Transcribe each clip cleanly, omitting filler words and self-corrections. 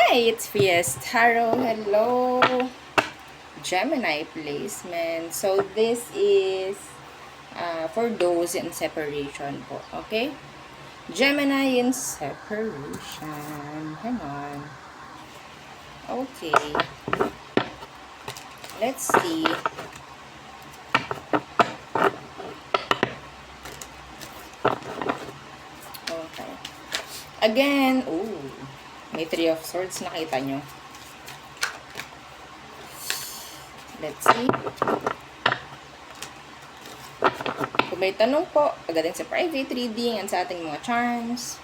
Hi, it's Fies Tarot. Hello, Gemini placement. So this is for those in separation po. Okay? Gemini in separation. Hang on. Okay. Let's see. Okay. Again, may Three of Swords. Nakita nyo. Let's see. Kung may tanong po, pagdating sa private reading and sa ating mga charms,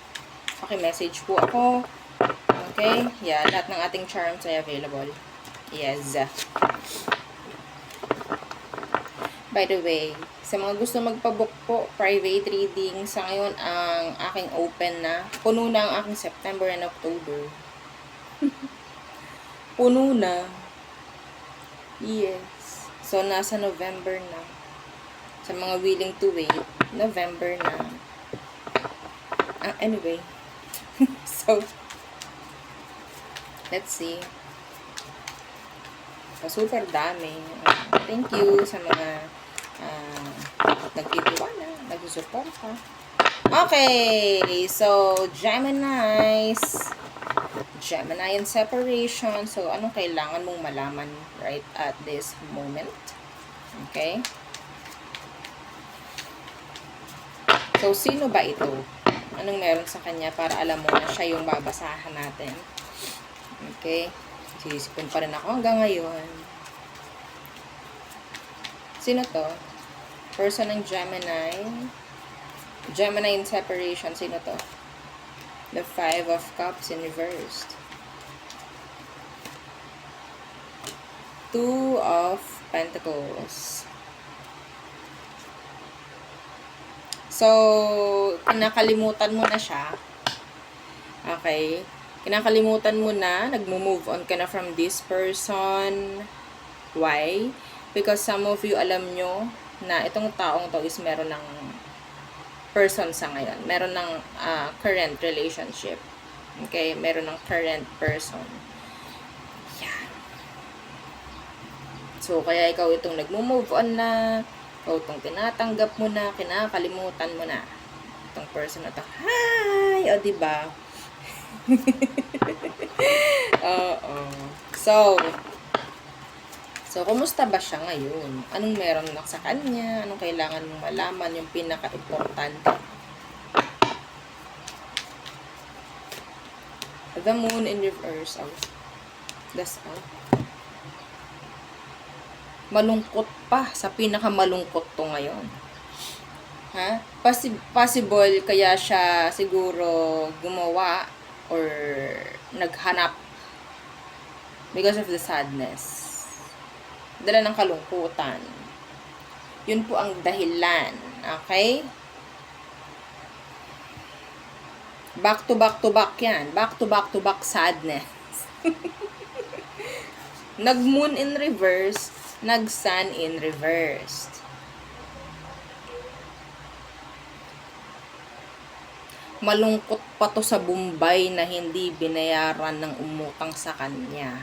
paki-message po ako. Okay? Yeah, lahat ng ating charms ay available. Yes. By the way, sa mga gusto magpabook po, private reading, sa ngayon ang aking open na. Puno na ang aking September and October. Puno na. Yes. So, nasa November na. Sa mga willing to wait, November na. Anyway. So, let's see. Super dami. Thank you sa mga nagtitiwala, nagsusuporta. Okay. So, Gemini in separation. So, anong kailangan mong malaman right at this moment? Okay. So, sino ba ito? Anong meron sa kanya para alam mo na siya yung babasahan natin? Okay. Sisipon pa rin ako hanggang ngayon. Sino to? Person ng Gemini. Gemini in separation. Sino to? The Five of Cups in reversed. Two of Pentacles. So, kinakalimutan mo na siya. Okay. Kinakalimutan mo na. Nagmo-move on ka na from this person. Why? Because some of you, alam nyo na itong taong to is meron ng person sa ngayon. Meron ng current relationship. Okay? Meron ng current person. Yeah. So, kaya ikaw itong nagmo-move on na. Ikaw itong tinatanggap mo na. Kinakalimutan mo na. Itong person na to. Hi! O, diba? Oo. So, kumusta ba siya ngayon? Anong meron na sa kanya? Anong kailangan mong malaman? Yung pinaka-importante. The Moon in reverse. That's out. Malungkot pa. Sa pinaka-malungkot to ngayon. Ha? Possible kaya siya siguro gumawa or naghanap because of the sadness. Dala ng kalungkutan. Yun po ang dahilan. Okay? Back to back yan. Back to back sadness. Nag-moon in reverse, nag-sun in reversed. Malungkot pa to sa Bombay na hindi binayaran ng umutang sa kanya.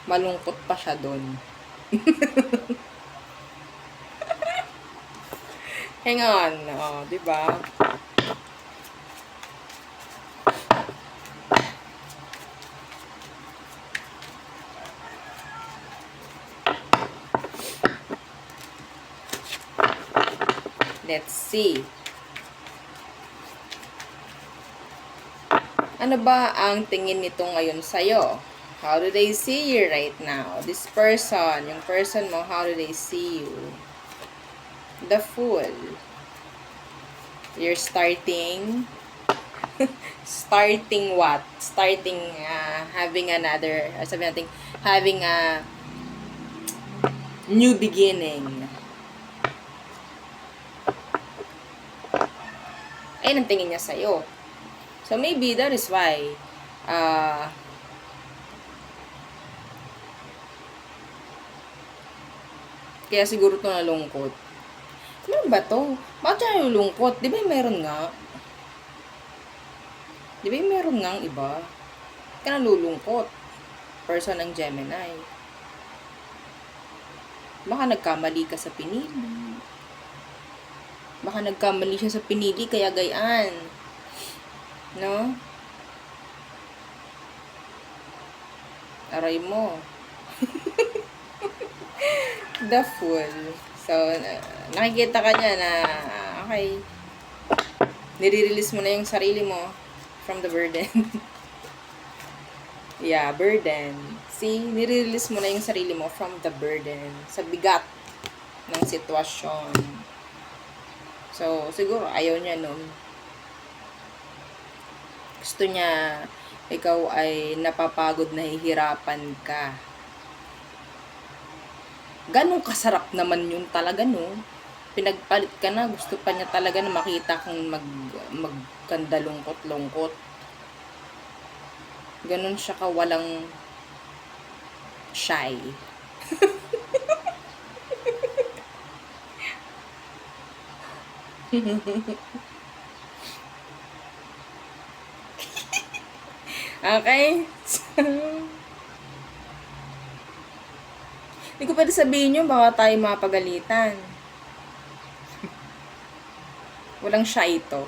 Malungkot pa siya doon. Hang on. Diba? Let's see. Ano ba ang tingin nito ngayon sa'yo? How do they see you right now? This person, yung person mo, how do they see you? The Fool. You're starting starting what? Starting having another, sabi natin, having a new beginning. Ayun ang tingin niya sa'yo. So, maybe that is why Kaya siguro to nalungkot. Ano ba to? Bakit siya nalulungkot? Di ba meron nga? Di ba meron nga ang iba? Ka nalulungkot. Person ng Gemini. Baka nagkamali ka sa pinili. Baka nagkamali siya sa pinili, kaya gayaan. No? Aray mo. The Fool. So, nakikita ka niya na, okay, nire-release mo na yung sarili mo from the burden. Yeah, burden. See, nire-release mo na yung sarili mo from the burden. Sa bigat ng sitwasyon. So, siguro, ayaw niya nun. Gusto niya, ikaw ay napapagod, nahihirapan ka. Ganong kasarap naman yun talaga, no? Pinagpalit ka na, gusto pa niya talaga na makita kang magkanda lungkot-lungkot. Ganon siya ka walang shy. Okay? Hindi ko pwede sabihin yun, baka tayo mapagalitan. Walang shy ito.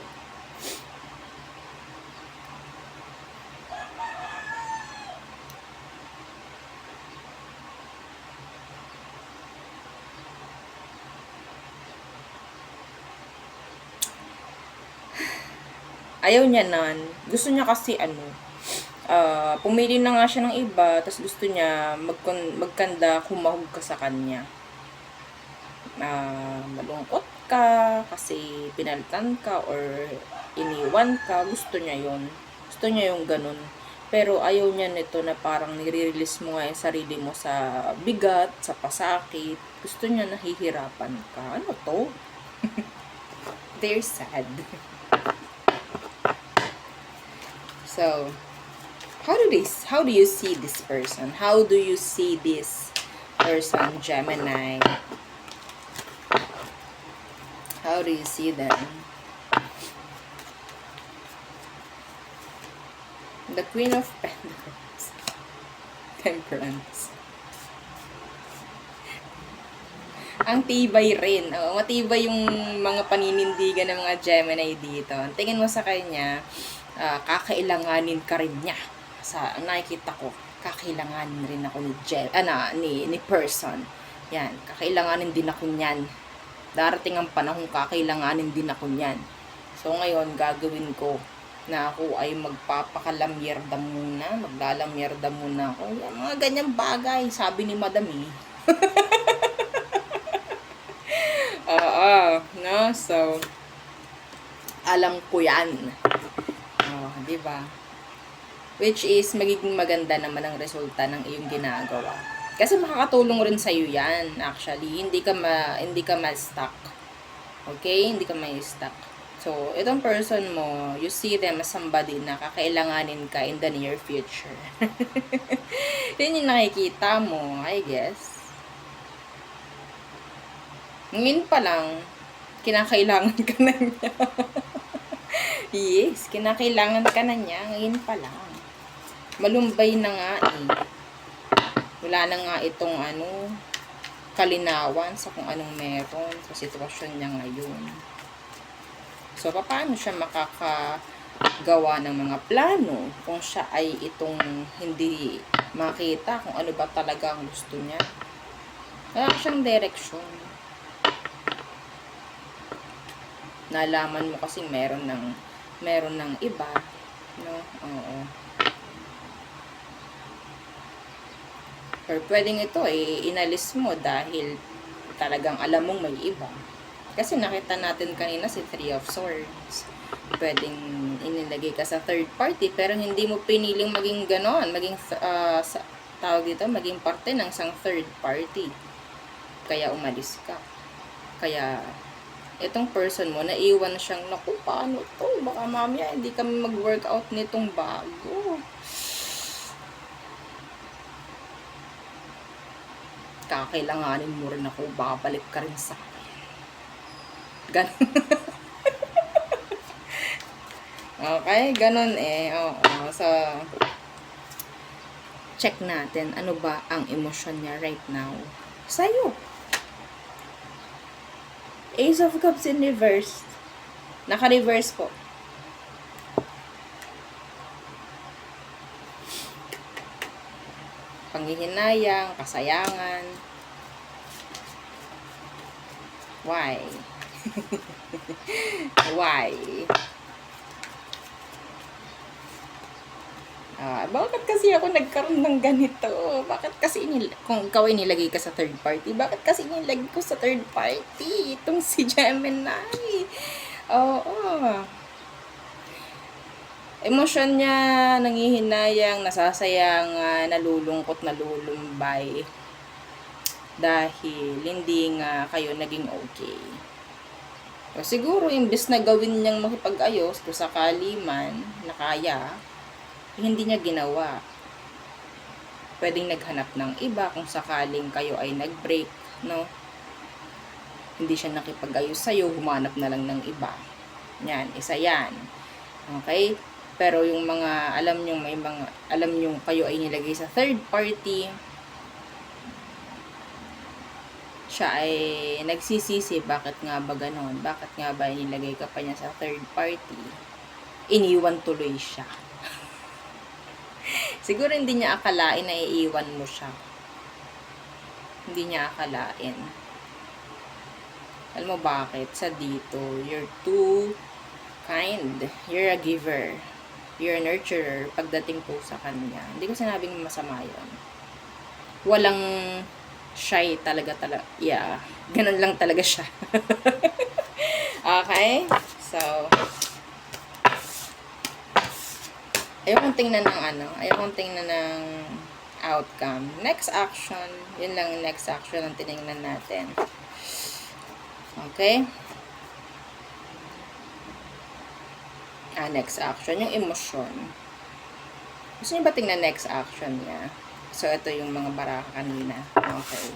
Ayaw niya nun. Gusto niya kasi pumili na nga siya ng iba, tapos gusto niya magkanda, humahog ka sa kanya. Malungkot ka kasi pinalitan ka or iniwan ka, gusto niya yon. Gusto niya yung ganun. Pero ayaw niya nito na parang nire-release mo nga yung sarili mo sa bigat, sa pasakit. Gusto niya nahihirapan ka. Ano to? They're sad. So, how do you see this person? How do you see this person, Gemini? How do you see them? The Queen of Pentacles. Temperance. Ang tibay rin. Matibay yung mga paninindigan ng mga Gemini dito. Tingin mo sa kanya, kakailanganin ka rin niya. Sa nakikita ko, kakailanganin rin ako ni person. Yan, kakailanganin din ako niyan. Darating ang panahon, kakailanganin din ako niyan. So ngayon, gagawin ko na ako ay magpapakalamyerda muna, maglalamyerda muna ako. Yan, mga ganyang bagay, sabi ni Madam no? So, alam ko yan. Diba? Which is, magiging maganda naman ang resulta ng iyong ginagawa. Kasi makakatulong rin sa'yo yan, actually. Hindi ka ma-stuck. Okay? Hindi ka ma-stuck. So, itong person mo, you see them as somebody na kakailanganin ka in the near future. Yun yung nakikita mo, I guess. Ngayon pa lang, kinakailangan ka na niya. Yes, kinakailangan ka na niya. Ngayon pa lang. Malumbay na nga Wala na nga itong kalinawan sa kung anong meron sa sitwasyon niya ngayon. So, paano siya makakagawa ng mga plano kung siya ay itong hindi makita kung ano ba talaga ang gusto niya? Wala siyang direksyon. Nalaman mo kasi meron ng iba, no? Oo. Or pwedeng ito inalis mo dahil talagang alam mong may iba. Kasi nakita natin kanina si Three of Swords. Pwedeng inilagay ka sa third party pero hindi mo piniling maging ganon, maging maging parte ng isang third party. Kaya umalis ka. Kaya itong person mo, naiwan siyang, naku, paano to? Baka mamaya hindi kami mag-workout nitong bago. kakailanganin mo rin ako, babalik ka rin sa akin. Ganun. Okay, ganun eh. Oo. So, check natin ano ba ang emosyon niya right now sa'yo. Ace of Cups in reverse. Naka-reverse po. Panghihinayang, kasayangan. Why? Why? Bakit kasi ako nagkaroon ng ganito? Bakit kasi kung ikaw ay nilagay ka sa third party, bakit kasi nilagay ko sa third party? Itong si Gemini. Oo. Emosyon niya, nangihinayang, nasasayangan, nalulungkot, nalulumbay. Dahil hindi nga kayo naging okay. So, siguro, imbes na gawin niyang makipag-ayos, kung sakali man, na kaya, hindi niya ginawa. Pwedeng naghanap ng iba kung sakaling kayo ay nag-break, no? Hindi siya nakipag-ayos sa'yo, humanap na lang ng iba. Yan, isa yan. Okay? Pero yung mga, alam nyo kayo ay nilagay sa third party, siya ay nagsisisi, bakit nga ba ganon? Bakit nga ba nilagay ka pa niya sa third party? Iniwan tuloy siya. Siguro hindi niya akalain na iiwan mo siya. Hindi niya akalain. Alam mo bakit? Sa dito, you're too kind. You're a giver. You're a nurturer pagdating po sa kanya. Hindi ko sinabing masama yun. Walang shy talaga. Yeah. Ganun lang talaga siya. Okay? So, ayokong tingnan ng outcome. Next action, yun lang yung next action ang tinignan natin. Okay? Next action, yung emosyon. Gusto niyo ba tingnan next action niya? So, ito yung mga baraka kanina. Okay.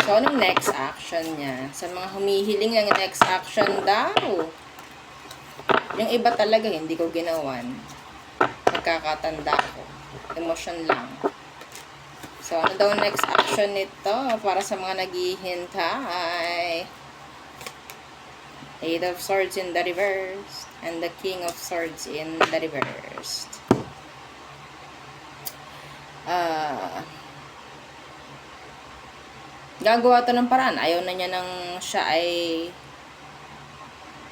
So, anong next action niya? Sa mga humihiling ng next action daw. Yung iba talaga, hindi ko ginawan. Nagkakatanda ko. Emotion lang. So, ano daw next action nito? Para sa mga naghihintay. Eight of Swords in the reverse. And the King of Swords in the reverse. Gagawa to ng paraan. Ayaw na niya nang siya ay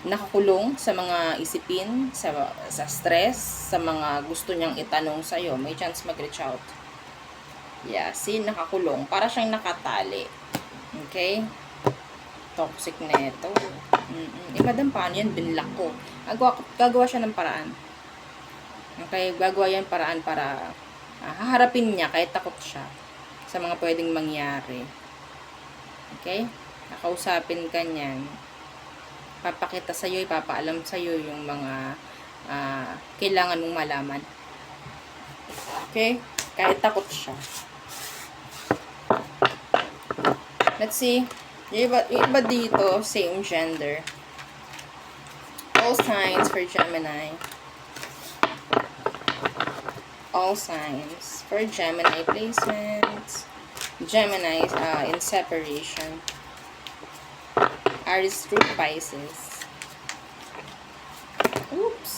nakakulong sa mga isipin, sa stress, sa mga gusto niyang itanong sa'yo. May chance mag-reach out. Yeah, see, nakakulong. Para siyang nakatali. Okay? Toxic na ito. Madam, paano yan? Binlock ko. Gagawa siya ng paraan. Okay? Gagawa yan paraan para haharapin niya kahit takot siya sa mga pwedeng mangyari. Okay? Nakausapin ka niyan. Papakita sa'yo, ipapaalam sa'yo yung mga kailangan mong malaman. Okay? Kahit takot siya. Let's see. Yung iba dito, same gender. All signs for Gemini. All signs for Gemini placements. Gemini in separation. Aries through Pisces. Oops.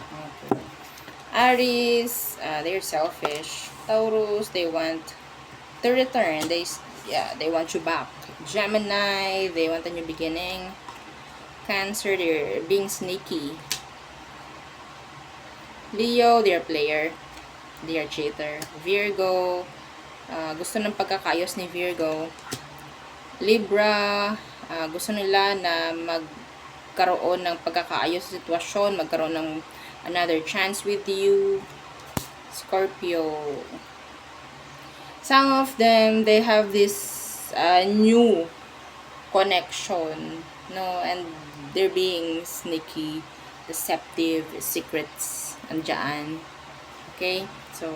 Okay. Aries, they're selfish. Taurus, they want to return. They want you back. Gemini, they want a new beginning. Cancer, they're being sneaky. Leo, they're player. They are cheater. Virgo, gusto ng pagkakayos ni Virgo. Libra, gusto nila na magkaroon ng pagkakaayos sa sitwasyon, magkaroon ng another chance with you. Scorpio, some of them, they have this new connection, no, and they're being sneaky deceptive secrets andyan. Okay? So,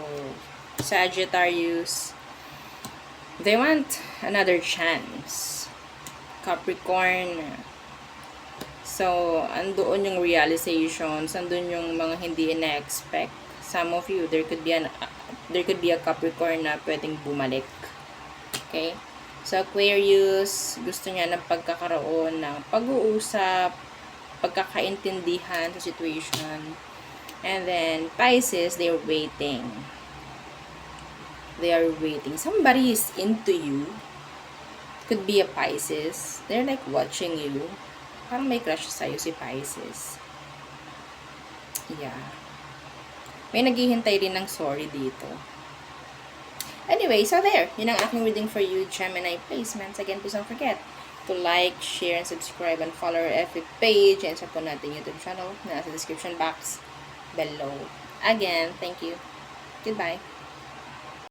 Sagittarius, they want another chance. Capricorn, so, andoon yung realizations, andun yung mga hindi ina-expect. Some of you, there could be a Capricorn na pwedeng bumalik. Okay? So, Aquarius, gusto niya ng pagkakaroon ng pag-uusap, pagkakaintindihan sa situation. And then, Pisces, they're waiting. They are waiting. Somebody is into you. Could be a Pisces. They're like watching you. Parang may crush sa'yo si Pisces. Yeah. May naghihintay din ng sorry dito. Anyway, so there. Yun ang aking reading for you, Gemini placements. Again, please don't forget to like, share, and subscribe, and follow our FB page. And sa po natin YouTube channel na nasa description box below. Again, thank you. Goodbye.